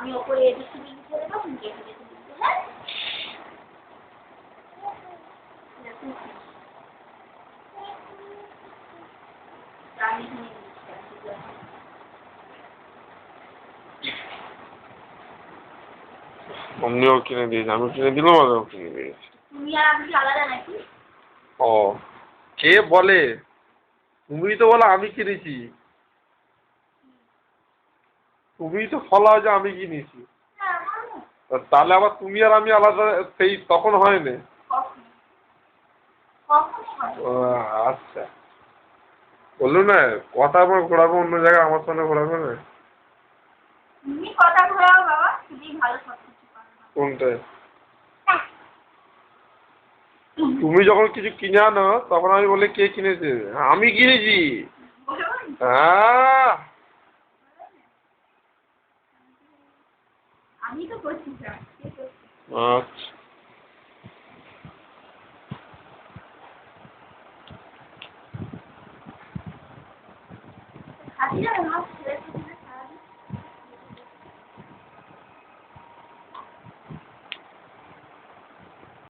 আমি ওপরে এবিসিডি লিখে দেবো, তুমি কেটে কেটে লিখবে। হ্যাঁ, আমি এখানে অমনিও কিনে দিয়েছে, আমি কিনে দিলাম আর ও কিনে দিয়েছে। তুমি আর আমি কি আলাদা নাকি? ও কে বলে? তুমি তো বলো আমি কিনেছি, তুমি তো ফলাও যে আমি কিনেছি। হ্যাঁ, বলো। তাহলে আবার তুমি আর আমি আলাদা, সেই তখন হয় না। কখন? কখন হয়? ও আচ্ছা, বললো না কথা আমার ঘোরাবো অন্য জায়গায়, আমার সঙ্গে ঘোরাবে না। তুমি কথা ঘোরাও বাবা, তুমি ভালো সব কিছু পারো না। কোনটায়? তুমি যখন কিছু কিনে আনো তখন আমি বলি কে কিনেছে, আমি কিনেছি। বলো না। হ্যাঁ আমি তো করছি স্যার, কে করছে? আচ্ছা। খাচ্ছি না, আমার ছেলে